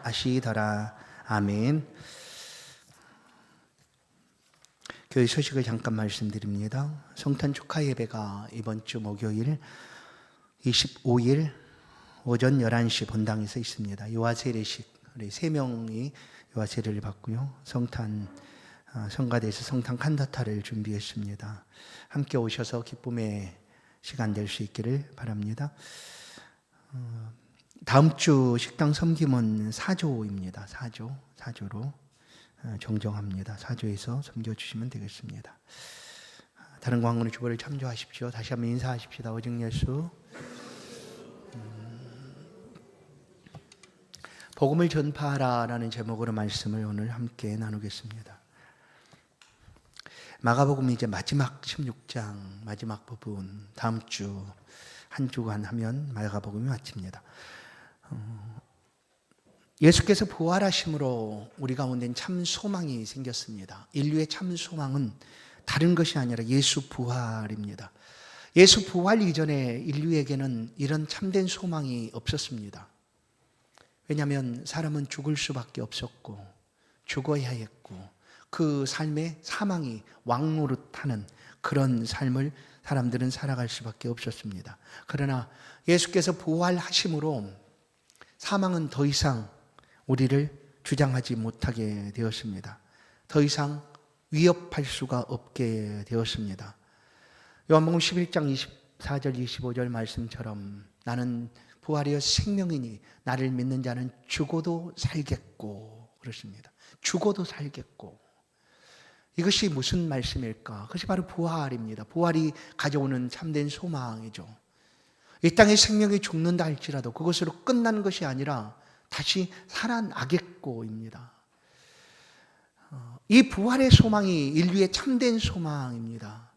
아시더라. 아멘. 교회 소식을 잠깐 말씀드립니다. 성탄 축하 예배가 이번 주 목요일 25일 오전 11시 본당에서 있습니다. 요하세례식, 우리 3명이 요하세례를 받고요. 성가대에서 성탄 칸타타를 준비했습니다. 함께 오셔서 기쁨의 시간 될 수 있기를 바랍니다. 다음 주 식당 섬김은 4조입니다. 4조로 정정합니다. 4조에서 섬겨주시면 되겠습니다. 다른 광고는 주보를 참조하십시오. 다시 한번 인사하십시다. 오직 예수. 복음을 전파하라라는 제목으로 말씀을 오늘 함께 나누겠습니다. 마가복음 이제 마지막 16장 마지막 부분, 다음 주 한 주간 하면 마가복음이 마칩니다. 예수께서 부활하심으로 우리 가운데는 참 소망이 생겼습니다. 인류의 참 소망은 다른 것이 아니라 예수 부활입니다. 예수 부활 이전에 인류에게는 이런 참된 소망이 없었습니다. 왜냐하면 사람은 죽을 수밖에 없었고 죽어야 했고 그 삶에 사망이 왕노릇하는 그런 삶을 사람들은 살아갈 수밖에 없었습니다. 그러나 예수께서 부활하심으로 사망은 더 이상 우리를 주장하지 못하게 되었습니다. 더 이상 위협할 수가 없게 되었습니다. 요한복음 11장 24절 25절 말씀처럼 나는 부활이여 생명이니 나를 믿는 자는 죽어도 살겠고 그렇습니다. 죽어도 살겠고. 이것이 무슨 말씀일까? 그것이 바로 부활입니다. 부활이 가져오는 참된 소망이죠. 이 땅의 생명이 죽는다 할지라도 그것으로 끝나는 것이 아니라 다시 살아나겠고입니다. 이 부활의 소망이 인류의 참된 소망입니다.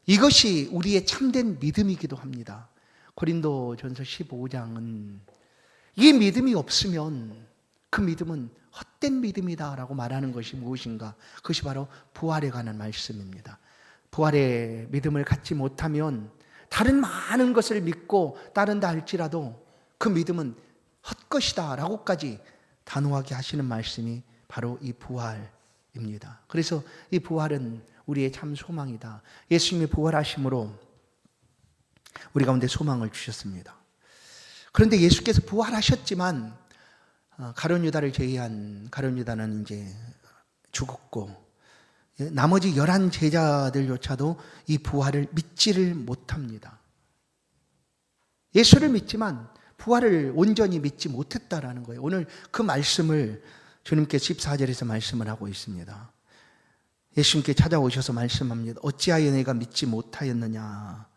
이것이 우리의 참된 믿음이기도 합니다. 고린도전서 15장은 이 믿음이 없으면 그 믿음은 헛된 믿음이다라고 말하는 것이 무엇인가? 그것이 바로 부활에 관한 말씀입니다. 부활의 믿음을 갖지 못하면 다른 많은 것을 믿고 따른다 할지라도 그 믿음은 헛것이다 라고까지 단호하게 하시는 말씀이 바로 이 부활입니다. 그래서 이 부활은 우리의 참 소망이다. 예수님이 부활하심으로 우리 가운데 소망을 주셨습니다. 그런데 예수께서 부활하셨지만 가룟 유다를 제외한 가룟 유다는 이제 죽었고 나머지 11 제자들조차도 이 부활을 믿지를 못합니다. 예수를 믿지만 부활을 온전히 믿지 못했다라는 거예요. 오늘 그 말씀을 주님께서 14절에서 말씀을 하고 있습니다. 예수님께 찾아오셔서 말씀합니다. 어찌하여 내가 믿지 못하였느냐.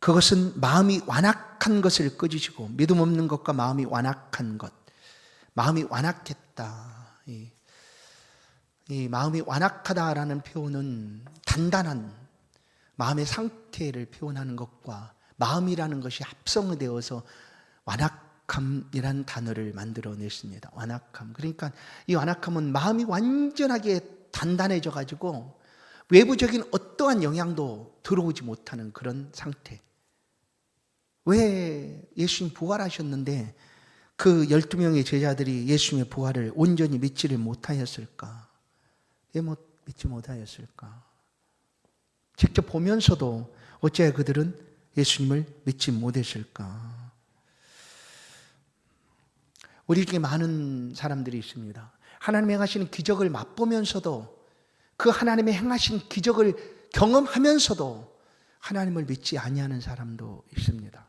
그것은 마음이 완악한 것을 끄지시고 믿음 없는 것과 마음이 완악한 것. 마음이 완악했다. 이 마음이 완악하다라는 표현은 단단한 마음의 상태를 표현하는 것과 마음이라는 것이 합성되어서 완악함이라는 단어를 만들어냈습니다. 완악함. 그러니까 이 완악함은 마음이 완전하게 단단해져 가지고 외부적인 어떠한 영향도 들어오지 못하는 그런 상태. 왜 예수님 부활하셨는데 그 12명의 제자들이 예수님의 부활을 온전히 믿지를 못하였을까? 왜 믿지 못하였을까? 직접 보면서도 어찌하여 그들은 예수님을 믿지 못했을까? 우리 중에 많은 사람들이 있습니다. 하나님이 행하시는 기적을 맛보면서도 그 하나님의 행하신 기적을 경험하면서도 하나님을 믿지 아니하는 사람도 있습니다.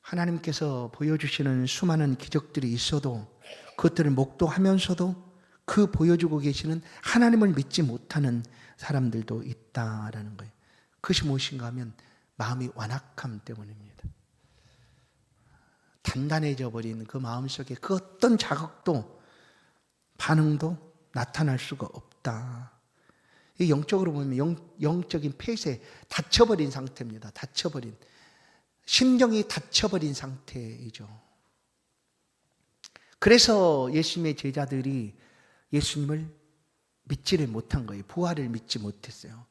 하나님께서 보여주시는 수많은 기적들이 있어도 그것들을 목도하면서도 그 보여주고 계시는 하나님을 믿지 못하는 사람들도 있다라는 거예요. 그것이 무엇인가 하면 마음이 완악함 때문입니다. 단단해져 버린 그 마음속에 그 어떤 자극도 반응도 나타날 수가 없다. 이 영적으로 보면 영적인 폐쇄, 닫혀버린 상태입니다. 닫혀버린. 심정이 닫혀버린 상태이죠. 그래서 예수님의 제자들이 예수님을 믿지를 못한 거예요. 부활을 믿지 못했어요.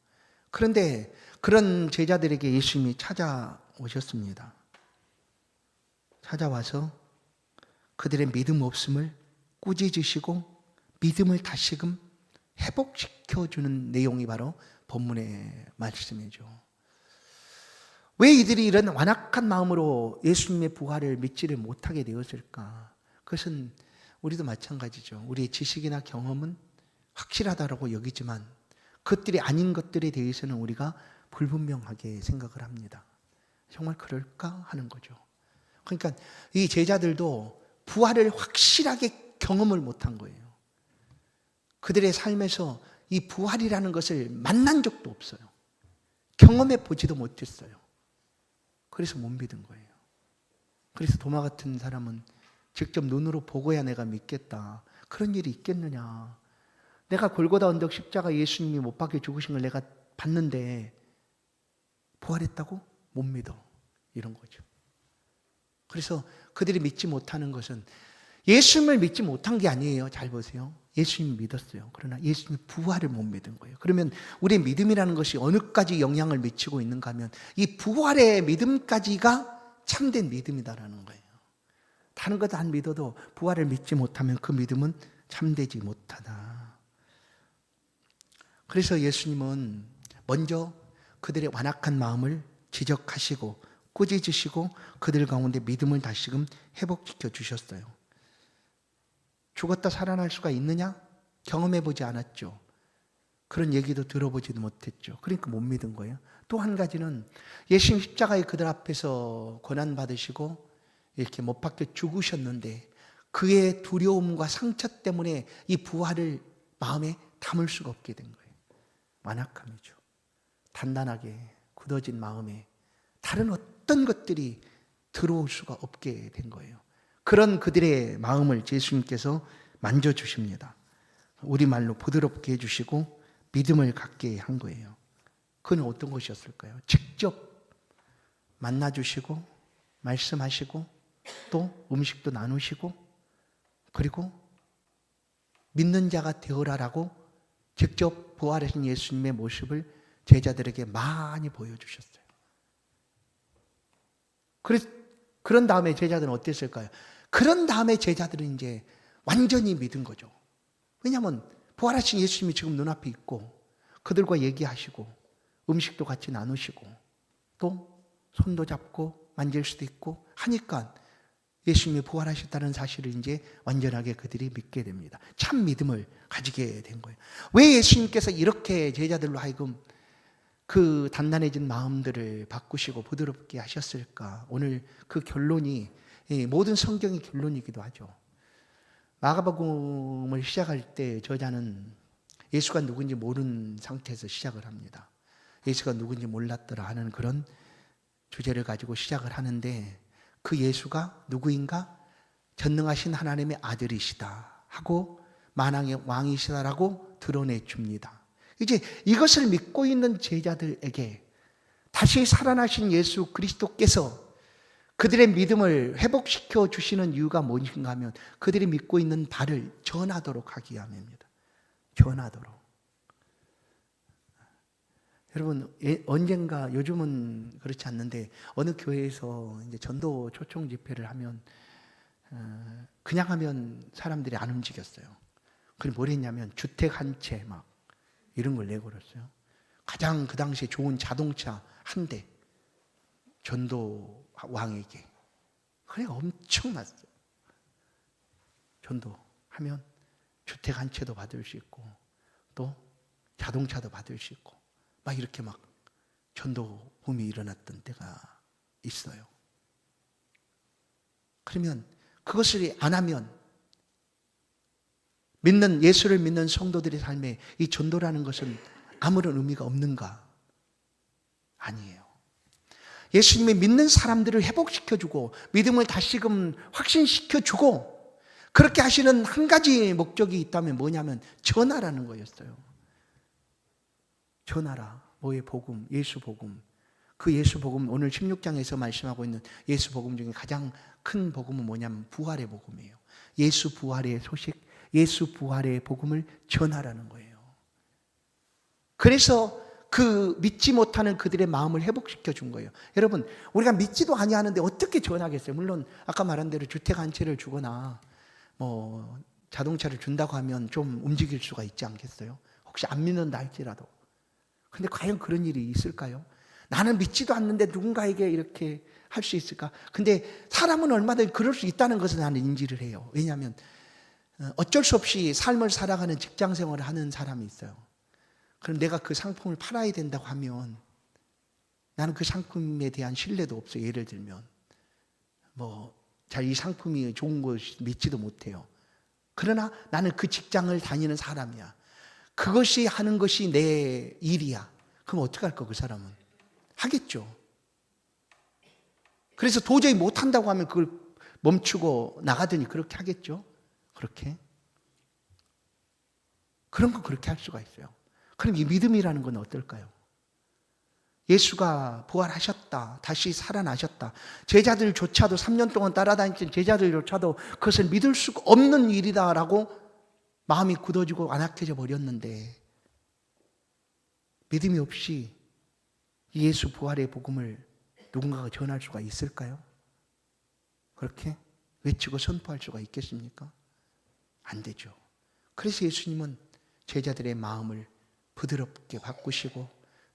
그런데 그런 제자들에게 예수님이 찾아오셨습니다. 찾아와서 그들의 믿음 없음을 꾸짖으시고 믿음을 다시금 회복시켜주는 내용이 바로 본문의 말씀이죠. 왜 이들이 이런 완악한 마음으로 예수님의 부활을 믿지를 못하게 되었을까? 그것은 우리도 마찬가지죠. 우리의 지식이나 경험은 확실하다고 여기지만 그것들이 아닌 것들에 대해서는 우리가 불분명하게 생각을 합니다. 정말 그럴까 하는 거죠. 그러니까 이 제자들도 부활을 확실하게 경험을 못한 거예요. 그들의 삶에서 이 부활이라는 것을 만난 적도 없어요. 경험해 보지도 못했어요. 그래서 못 믿은 거예요. 그래서 도마 같은 사람은 직접 눈으로 보고야 내가 믿겠다. 그런 일이 있겠느냐. 내가 골고다 언덕 십자가 예수님이 못 박혀 죽으신 걸 내가 봤는데 부활했다고? 못 믿어. 이런 거죠. 그래서 그들이 믿지 못하는 것은 예수님을 믿지 못한 게 아니에요. 잘 보세요. 예수님 믿었어요. 그러나 예수님의 부활을 못 믿은 거예요. 그러면 우리의 믿음이라는 것이 어느까지 영향을 미치고 있는가 하면 이 부활의 믿음까지가 참된 믿음이다라는 거예요. 다른 것 안 믿어도 부활을 믿지 못하면 그 믿음은 참되지 못하다. 그래서 예수님은 먼저 그들의 완악한 마음을 지적하시고 꾸짖으시고 그들 가운데 믿음을 다시금 회복시켜 주셨어요. 죽었다 살아날 수가 있느냐? 경험해보지 않았죠. 그런 얘기도 들어보지도 못했죠. 그러니까 못 믿은 거예요. 또 한 가지는 예수님 십자가에 그들 앞에서 고난받으시고 이렇게 못 박혀 죽으셨는데 그의 두려움과 상처 때문에 이 부활을 마음에 담을 수가 없게 된 거예요. 완악함이죠. 단단하게 굳어진 마음에 다른 어떤 것들이 들어올 수가 없게 된 거예요. 그런 그들의 마음을 예수님께서 만져주십니다. 우리말로 부드럽게 해주시고 믿음을 갖게 한 거예요. 그건 어떤 것이었을까요? 직접 만나주시고 말씀하시고 또 음식도 나누시고 그리고 믿는 자가 되어라라고 직접 부활하신 예수님의 모습을 제자들에게 많이 보여주셨어요. 그런 다음에 제자들은 어땠을까요? 그런 다음에 제자들은 이제 완전히 믿은 거죠. 왜냐하면 부활하신 예수님이 지금 눈앞에 있고 그들과 얘기하시고 음식도 같이 나누시고 또 손도 잡고 만질 수도 있고 하니까 예수님이 부활하셨다는 사실을 이제 완전하게 그들이 믿게 됩니다. 참 믿음을 가지게 된 거예요. 왜 예수님께서 이렇게 제자들로 하여금 그 단단해진 마음들을 바꾸시고 부드럽게 하셨을까? 오늘 그 결론이 모든 성경의 결론이기도 하죠. 마가복음을 시작할 때 저자는 예수가 누군지 모르는 상태에서 시작을 합니다. 예수가 누군지 몰랐더라 하는 그런 주제를 가지고 시작을 하는데 그 예수가 누구인가? 전능하신 하나님의 아들이시다 하고 만왕의 왕이시다라고 드러내 줍니다. 이제 이것을 믿고 있는 제자들에게 다시 살아나신 예수 그리스도께서 그들의 믿음을 회복시켜 주시는 이유가 무엇인가 하면 그들이 믿고 있는 바를 전하도록 하기 위함입니다. 전하도록. 여러분, 언젠가 요즘은 그렇지 않는데 어느 교회에서 이제 전도 초청 집회를 하면 그냥 하면 사람들이 안 움직였어요. 그리고 뭘 했냐면 주택 한 채 막 이런 걸 내걸었어요. 가장 그 당시에 좋은 자동차 한 대 전도 왕에게. 그래 엄청났어요. 전도하면 주택 한 채도 받을 수 있고 또 자동차도 받을 수 있고 막 이렇게 막 전도 붐이 일어났던 때가 있어요. 그러면 그것을 안 하면 예수를 믿는 성도들의 삶에 이 전도라는 것은 아무런 의미가 없는가? 아니에요. 예수님이 믿는 사람들을 회복시켜주고 믿음을 다시금 확신시켜주고 그렇게 하시는 한 가지 목적이 있다면 뭐냐면 전하라는 거였어요. 전하라. 뭐의 복음? 예수 복음. 그 예수 복음 오늘 16장에서 말씀하고 있는 예수 복음 중에 가장 큰 복음은 뭐냐면 부활의 복음이에요. 예수 부활의 소식, 예수 부활의 복음을 전하라는 거예요. 그래서 그 믿지 못하는 그들의 마음을 회복시켜 준 거예요. 여러분, 우리가 믿지도 아니하는데 어떻게 전하겠어요? 물론 아까 말한 대로 주택 한 채를 주거나 뭐 자동차를 준다고 하면 좀 움직일 수가 있지 않겠어요? 혹시 안 믿는다 할지라도. 근데 과연 그런 일이 있을까요? 나는 믿지도 않는데 누군가에게 이렇게 할 수 있을까? 근데 사람은 얼마든지 그럴 수 있다는 것을 나는 인지를 해요. 왜냐하면 어쩔 수 없이 삶을 살아가는 직장 생활을 하는 사람이 있어요. 그럼 내가 그 상품을 팔아야 된다고 하면 나는 그 상품에 대한 신뢰도 없어요. 예를 들면 이 상품이 좋은 것이 믿지도 못해요. 그러나 나는 그 직장을 다니는 사람이야. 그것이 하는 것이 내 일이야. 그럼 어떻게 할까 그 사람은? 하겠죠. 그래서 도저히 못한다고 하면 그걸 멈추고 나가더니 그렇게 하겠죠. 그렇게. 그런 건 그렇게 할 수가 있어요. 그럼 이 믿음이라는 건 어떨까요? 예수가 부활하셨다. 다시 살아나셨다. 제자들조차도 3년 동안 따라다니던 제자들조차도 그것을 믿을 수가 없는 일이다라고 마음이 굳어지고 안악해져 버렸는데 믿음이 없이 예수 부활의 복음을 누군가가 전할 수가 있을까요? 그렇게 외치고 선포할 수가 있겠습니까? 안 되죠. 그래서 예수님은 제자들의 마음을 부드럽게 바꾸시고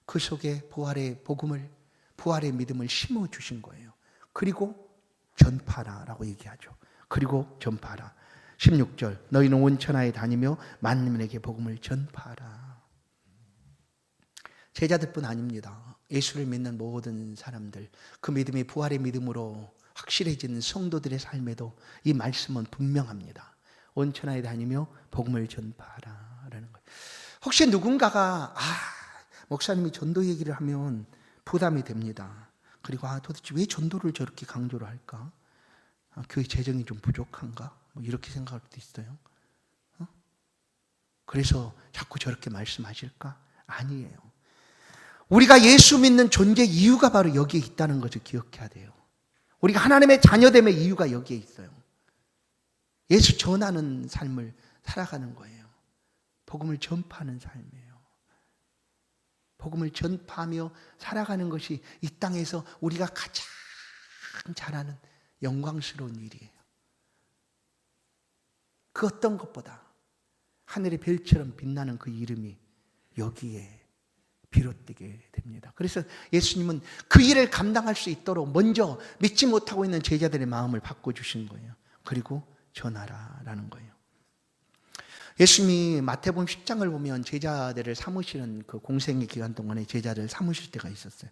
그 속에 부활의 복음을, 부활의 믿음을 심어주신 거예요. 그리고 전파라라고 얘기하죠. 그리고 전파라. 16절, 너희는 온 천하에 다니며 만민에게 복음을 전파하라. 제자들뿐 아닙니다. 예수를 믿는 모든 사람들, 그 믿음이 부활의 믿음으로 확실해지는 성도들의 삶에도 이 말씀은 분명합니다. 온 천하에 다니며 복음을 전파하라 라는 거예요. 혹시 누군가가 목사님이 전도 얘기를 하면 부담이 됩니다. 그리고 도대체 왜 전도를 저렇게 강조를 할까? 교회 재정이 좀 부족한가? 이렇게 생각할 수도 있어요. 그래서 자꾸 저렇게 말씀하실까? 아니에요. 우리가 예수 믿는 존재 이유가 바로 여기에 있다는 것을 기억해야 돼요. 우리가 하나님의 자녀됨의 이유가 여기에 있어요. 예수 전하는 삶을 살아가는 거예요. 복음을 전파하는 삶이에요. 복음을 전파하며 살아가는 것이 이 땅에서 우리가 가장 잘하는 영광스러운 일이에요. 그 어떤 것보다 하늘의 별처럼 빛나는 그 이름이 여기에 비롯되게 됩니다. 그래서 예수님은 그 일을 감당할 수 있도록 먼저 믿지 못하고 있는 제자들의 마음을 바꿔주신 거예요. 그리고 전하라라는 거예요. 예수님이 마태복음 10장을 보면 제자들을 삼으시는 그 공생의 기간 동안에 제자들을 삼으실 때가 있었어요.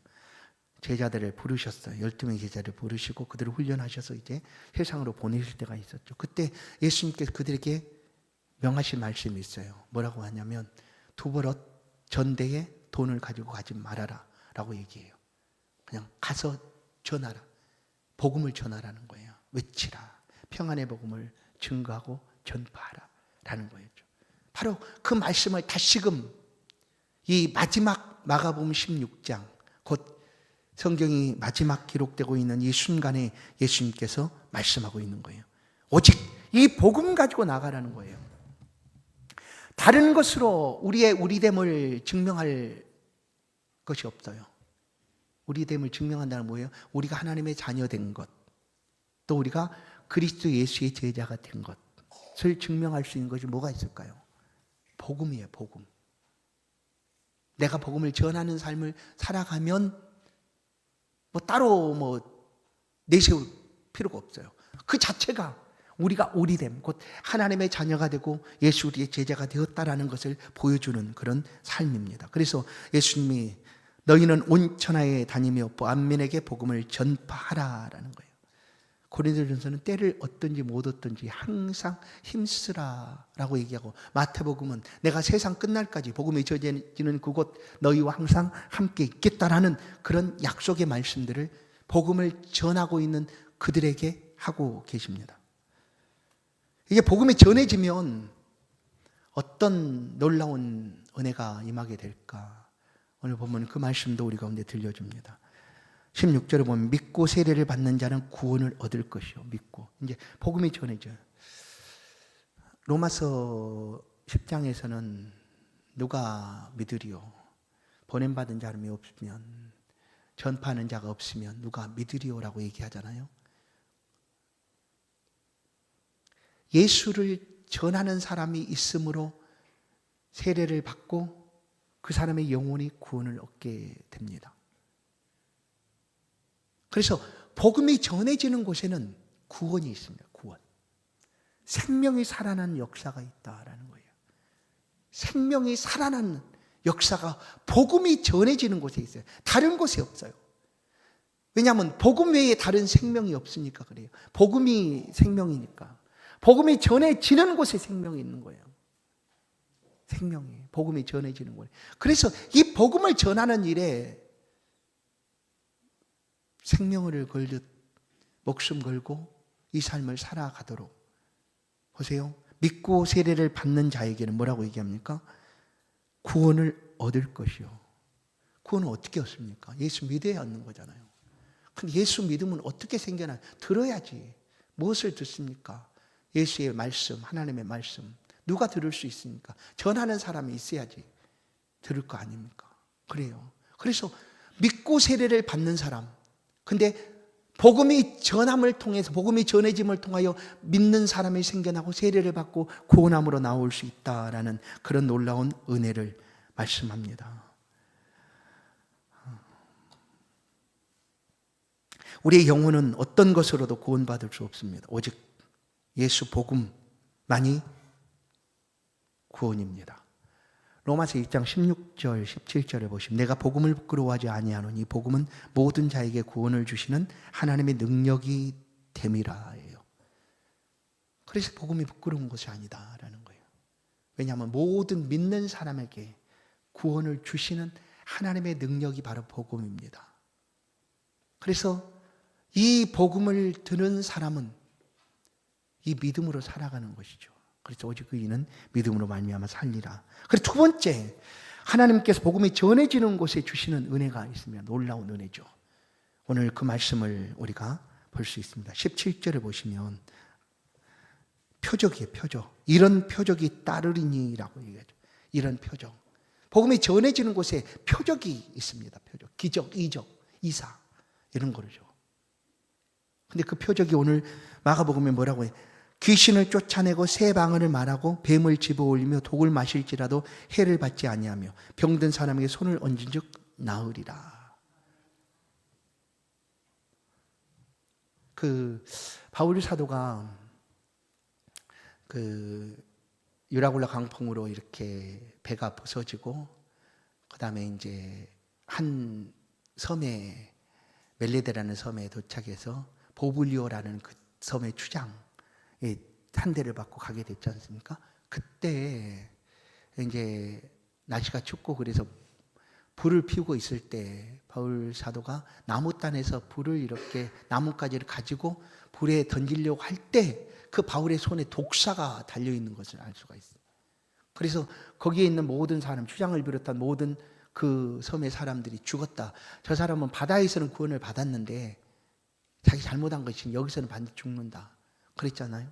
제자들을 부르셨어요. 12명의 제자를 부르시고 그들을 훈련하셔서 이제 세상으로 보내실 때가 있었죠. 그때 예수님께서 그들에게 명하신 말씀이 있어요. 뭐라고 하냐면 두 버릇 전대에 돈을 가지고 가지 말아라 라고 얘기해요. 그냥 가서 전하라. 복음을 전하라는 거예요. 외치라. 평안의 복음을 증거하고 전파하라 라는 거였죠. 바로 그 말씀을 다시금 이 마지막 마가복음 16장 곧 성경이 마지막 기록되고 있는 이 순간에 예수님께서 말씀하고 있는 거예요. 오직 이 복음 가지고 나가라는 거예요. 다른 것으로 우리의 우리됨을 증명할 것이 없어요. 우리됨을 증명한다는 뭐예요? 우리가 하나님의 자녀된 것, 또 우리가 그리스도 예수의 제자가 된 것을 증명할 수 있는 것이 뭐가 있을까요? 복음이에요, 복음. 내가 복음을 전하는 삶을 살아가면 따로 내세울 필요가 없어요. 그 자체가 우리가 우리됨, 곧 하나님의 자녀가 되고 예수 우리의 제자가 되었다라는 것을 보여주는 그런 삶입니다. 그래서 예수님이 너희는 온 천하에 다니며 만민에게 복음을 전파하라라는 거예요. 고린도전서는 때를 얻든지 못 얻든지 항상 힘쓰라라고 얘기하고, 마태복음은 내가 세상 끝날까지 복음이 전해지는 그곳 너희와 항상 함께 있겠다라는 그런 약속의 말씀들을 복음을 전하고 있는 그들에게 하고 계십니다. 이게 복음이 전해지면 어떤 놀라운 은혜가 임하게 될까? 오늘 보면 그 말씀도 우리 가운데 들려줍니다. 16절에 보면 믿고 세례를 받는 자는 구원을 얻을 것이요. 믿고 이제 복음이 전해져요. 로마서 10장에서는 누가 믿으리요? 보냄받은 사람이 없으면, 전파하는 자가 없으면 누가 믿으리오라고 얘기하잖아요. 예수를 전하는 사람이 있으므로 세례를 받고 그 사람의 영혼이 구원을 얻게 됩니다. 그래서 복음이 전해지는 곳에는 구원이 있습니다. 구원. 생명이 살아나는 역사가 있다라는 거예요. 생명이 살아나는 역사가 복음이 전해지는 곳에 있어요. 다른 곳에 없어요. 왜냐하면 복음 외에 다른 생명이 없으니까 그래요. 복음이 생명이니까. 복음이 전해지는 곳에 생명이 있는 거예요. 생명이, 복음이 전해지는 거예요. 그래서 이 복음을 전하는 일에 생명을 걸듯 목숨 걸고 이 삶을 살아가도록. 보세요. 믿고 세례를 받는 자에게는 뭐라고 얘기합니까? 구원을 얻을 것이요. 구원은 어떻게 얻습니까? 예수 믿어야 얻는 거잖아요. 근데 예수 믿으면 어떻게 생겨나요? 들어야지. 무엇을 듣습니까? 예수의 말씀, 하나님의 말씀. 누가 들을 수 있습니까? 전하는 사람이 있어야지 들을 거 아닙니까? 그래요. 그래서 믿고 세례를 받는 사람. 근데 복음이 전함을 통해서, 복음이 전해짐을 통하여 믿는 사람이 생겨나고 세례를 받고 구원함으로 나올 수 있다라는 그런 놀라운 은혜를 말씀합니다. 우리의 영혼은 어떤 것으로도 구원받을 수 없습니다. 오직 예수 복음만이 구원입니다. 로마서 2장 16절 17절에 보시면 내가 복음을 부끄러워하지 아니하노니 복음은 모든 자에게 구원을 주시는 하나님의 능력이 됨이라예요. 그래서 복음이 부끄러운 것이 아니다라는 거예요. 왜냐하면 모든 믿는 사람에게 구원을 주시는 하나님의 능력이 바로 복음입니다. 그래서 이 복음을 들은 사람은 이 믿음으로 살아가는 것이죠. 그래서 오직 그 이는 믿음으로 말미암아 살리라. 그리고 두 번째, 하나님께서 복음이 전해지는 곳에 주시는 은혜가 있으면 놀라운 은혜죠. 오늘 그 말씀을 우리가 볼 수 있습니다. 17절에 보시면 표적이에요. 표적. 이런 표적이 따르리니라고 얘기하죠. 이런 표적. 복음이 전해지는 곳에 표적이 있습니다. 표적. 기적, 이적, 이사 이런 거죠. 근데 그 표적이 오늘 마가복음에 뭐라고 해요? 귀신을 쫓아내고 새 방언을 말하고 뱀을 집어올리며 독을 마실지라도 해를 받지 아니하며 병든 사람에게 손을 얹은즉 나으리라. 그 바울 사도가 그 유라굴라 강풍으로 이렇게 배가 부서지고 그다음에 이제 한 섬에 멜레데라는 섬에 도착해서 보블리오라는 그 섬의 추장 한 대를 받고 가게 됐지 않습니까? 그때 이제 날씨가 춥고 그래서 불을 피우고 있을 때 바울 사도가 나무단에서 불을 이렇게 나뭇가지를 가지고 불에 던지려고 할 때 그 바울의 손에 독사가 달려 있는 것을 알 수가 있어요. 그래서 거기에 있는 모든 사람, 추장을 비롯한 모든 그 섬의 사람들이 죽었다. 저 사람은 바다에서는 구원을 받았는데 자기 잘못한 것이 여기서는 반드시 죽는다. 그랬잖아요.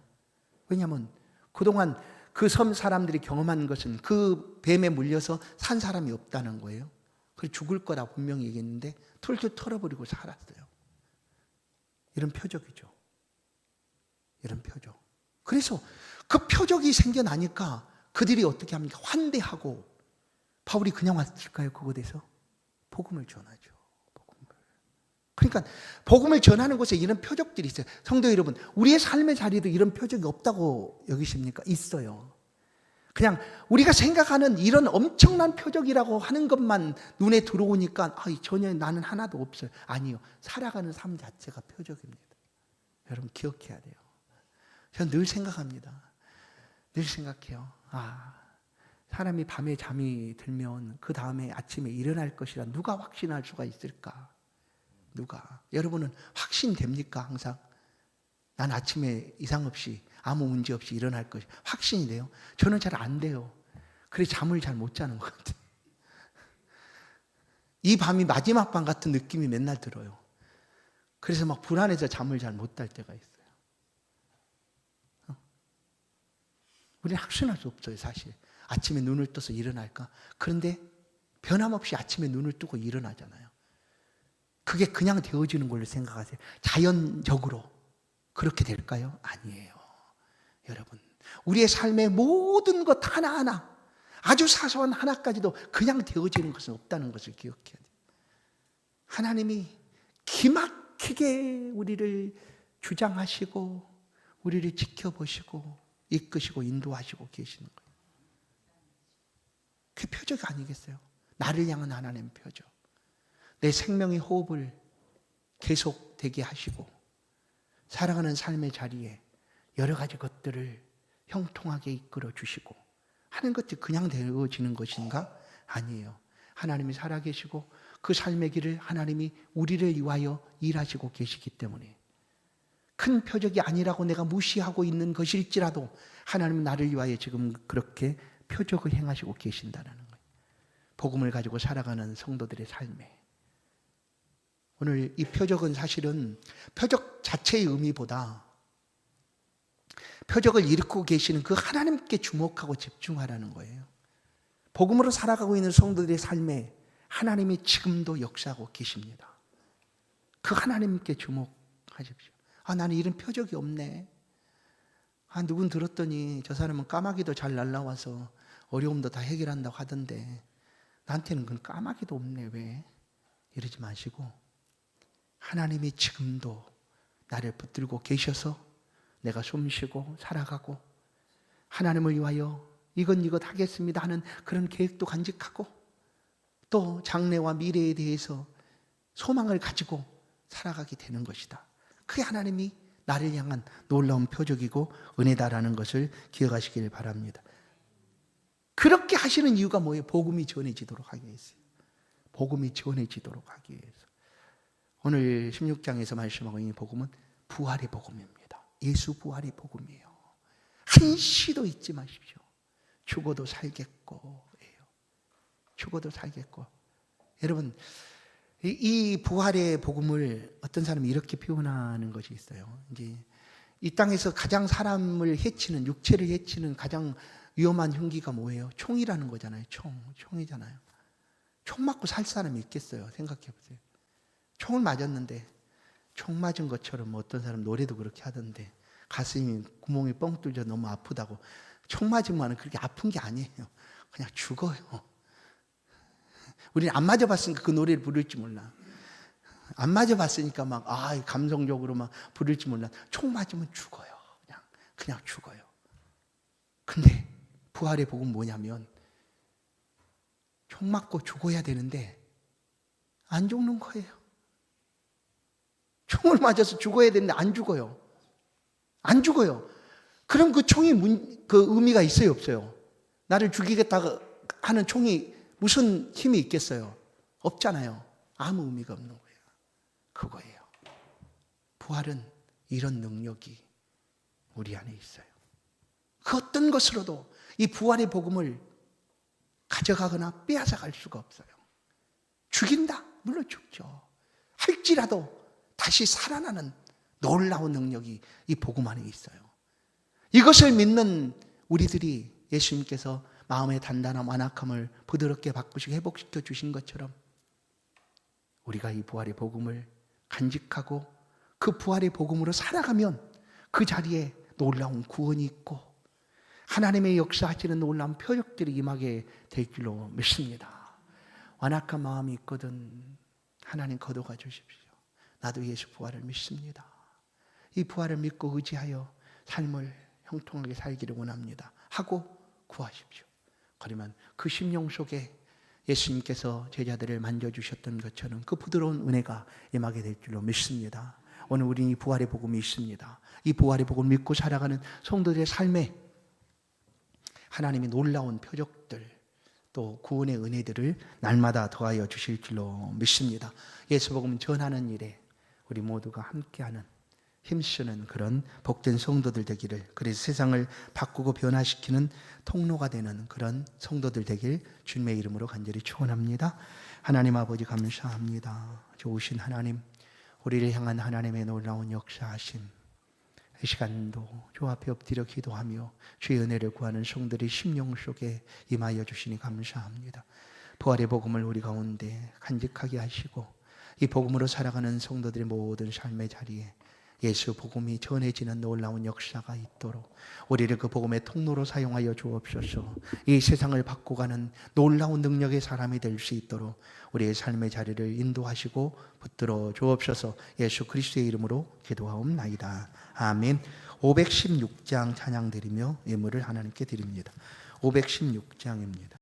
왜냐하면 그동안 그 섬 사람들이 경험한 것은 그 뱀에 물려서 산 사람이 없다는 거예요. 그래서 죽을 거라 분명히 얘기했는데 툴툴 털어버리고 살았어요. 이런 표적이죠. 이런 표적. 그래서 그 표적이 생겨나니까 그들이 어떻게 합니까? 환대하고. 바울이 그냥 왔을까요? 그곳에서? 복음을 전하죠. 그러니까 복음을 전하는 곳에 이런 표적들이 있어요. 성도 여러분, 우리의 삶의 자리도 이런 표적이 없다고 여기십니까? 있어요. 그냥 우리가 생각하는 이런 엄청난 표적이라고 하는 것만 눈에 들어오니까 전혀 나는 하나도 없어요. 아니요. 살아가는 삶 자체가 표적입니다. 여러분 기억해야 돼요. 저는 늘 생각합니다. 늘 생각해요. 사람이 밤에 잠이 들면 그 다음에 아침에 일어날 것이라 누가 확신할 수가 있을까? 누가? 여러분은 확신됩니까? 항상? 난 아침에 이상 없이 아무 문제 없이 일어날 것이 확신이 돼요? 저는 잘 안 돼요. 그래서 잠을 잘 못 자는 것 같아요. 이 밤이 마지막 밤 같은 느낌이 맨날 들어요. 그래서 막 불안해서 잠을 잘 못 잘 때가 있어요. 우리는 확신할 수 없어요, 사실. 아침에 눈을 떠서 일어날까? 그런데 변함없이 아침에 눈을 뜨고 일어나잖아요. 그게 그냥 되어지는 걸로 생각하세요. 자연적으로 그렇게 될까요? 아니에요. 여러분, 우리의 삶의 모든 것 하나하나, 아주 사소한 하나까지도 그냥 되어지는 것은 없다는 것을 기억해야 돼요. 하나님이 기막히게 우리를 주장하시고 우리를 지켜보시고 이끄시고 인도하시고 계시는 거예요. 그게 표적이 아니겠어요? 나를 향한 하나님의 표적. 내 생명의 호흡을 계속되게 하시고 살아가는 삶의 자리에 여러 가지 것들을 형통하게 이끌어 주시고 하는 것이 그냥 되어지는 것인가? 아니에요. 하나님이 살아계시고 그 삶의 길을 하나님이 우리를 위하여 일하시고 계시기 때문에 큰 표적이 아니라고 내가 무시하고 있는 것일지라도 하나님은 나를 위하여 지금 그렇게 표적을 행하시고 계신다는 거예요. 복음을 가지고 살아가는 성도들의 삶에 오늘 이 표적은 사실은 표적 자체의 의미보다 표적을 일으키고 계시는 그 하나님께 주목하고 집중하라는 거예요. 복음으로 살아가고 있는 성도들의 삶에 하나님이 지금도 역사하고 계십니다. 그 하나님께 주목하십시오. 나는 이런 표적이 없네. 누군 들었더니 저 사람은 까마귀도 잘 날라와서 어려움도 다 해결한다고 하던데 나한테는 그건 까마귀도 없네. 왜? 이러지 마시고 하나님이 지금도 나를 붙들고 계셔서 내가 숨쉬고 살아가고 하나님을 위하여 이것 하겠습니다 하는 그런 계획도 간직하고 또 장래와 미래에 대해서 소망을 가지고 살아가게 되는 것이다. 그게 하나님이 나를 향한 놀라운 표적이고 은혜다라는 것을 기억하시길 바랍니다. 그렇게 하시는 이유가 뭐예요? 복음이 전해지도록 하기 위해서요. 복음이 전해지도록 하기 위해서. 오늘 16장에서 말씀하고 있는 복음은 부활의 복음입니다. 예수 부활의 복음이에요. 한시도 잊지 마십시오. 죽어도 살겠고, 죽어도 살겠고. 여러분, 이 부활의 복음을 어떤 사람이 이렇게 표현하는 것이 있어요. 이제 이 땅에서 가장 사람을 해치는, 육체를 해치는 가장 위험한 흉기가 뭐예요? 총이라는 거잖아요. 총이잖아요. 총 맞고 살 사람이 있겠어요? 생각해 보세요. 총을 맞았는데 총 맞은 것처럼 어떤 사람 노래도 그렇게 하던데 가슴이 구멍이 뻥 뚫려 너무 아프다고. 총 맞으면 그렇게 아픈 게 아니에요. 그냥 죽어요. 우리는 안 맞아봤으니까 그 노래를 부를지 몰라. 안 맞아봤으니까 막 감성적으로 막 부를지 몰라. 총 맞으면 죽어요. 그냥 죽어요. 근데 부활의 복음은 뭐냐면 총 맞고 죽어야 되는데 안 죽는 거예요. 총을 맞아서 죽어야 되는데 안 죽어요. 안 죽어요. 그럼 그 총이 그 의미가 있어요, 없어요? 나를 죽이겠다 하는 총이 무슨 힘이 있겠어요? 없잖아요. 아무 의미가 없는 거예요. 그거예요. 부활은 이런 능력이 우리 안에 있어요. 그 어떤 것으로도 이 부활의 복음을 가져가거나 빼앗아갈 수가 없어요. 죽인다? 물론 죽죠. 할지라도 다시 살아나는 놀라운 능력이 이 복음 안에 있어요. 이것을 믿는 우리들이 예수님께서 마음의 단단함, 완악함을 부드럽게 바꾸시고 회복시켜 주신 것처럼 우리가 이 부활의 복음을 간직하고 그 부활의 복음으로 살아가면 그 자리에 놀라운 구원이 있고 하나님의 역사하시는 놀라운 표적들이 임하게 될 줄로 믿습니다. 완악한 마음이 있거든 하나님 거둬가 주십시오. 나도 예수 부활을 믿습니다. 이 부활을 믿고 의지하여 삶을 형통하게 살기를 원합니다. 하고 구하십시오. 그러면 그 심령 속에 예수님께서 제자들을 만져주셨던 것처럼 그 부드러운 은혜가 임하게 될 줄로 믿습니다. 오늘 우리는 이 부활의 복음이 있습니다. 이 부활의 복음을 믿고 살아가는 성도들의 삶에 하나님이 놀라운 표적들 또 구원의 은혜들을 날마다 더하여 주실 줄로 믿습니다. 예수 복음 전하는 일에 우리 모두가 함께하는 힘쓰는 그런 복된 성도들 되기를, 그래서 세상을 바꾸고 변화시키는 통로가 되는 그런 성도들 되길 주님의 이름으로 간절히 축원합니다. 하나님 아버지 감사합니다. 좋으신 하나님, 우리를 향한 하나님의 놀라운 역사하심, 이 시간도 주 앞에 엎드려 기도하며 주의 은혜를 구하는 성들의 심령 속에 임하여 주시니 감사합니다. 부활의 복음을 우리 가운데 간직하게 하시고 이 복음으로 살아가는 성도들의 모든 삶의 자리에 예수 복음이 전해지는 놀라운 역사가 있도록 우리를 그 복음의 통로로 사용하여 주옵소서. 이 세상을 바꿔가는 놀라운 능력의 사람이 될 수 있도록 우리의 삶의 자리를 인도하시고 붙들어 주옵소서. 예수 그리스도의 이름으로 기도하옵나이다. 아멘. 516장 찬양 드리며 예물을 하나님께 드립니다. 516장입니다.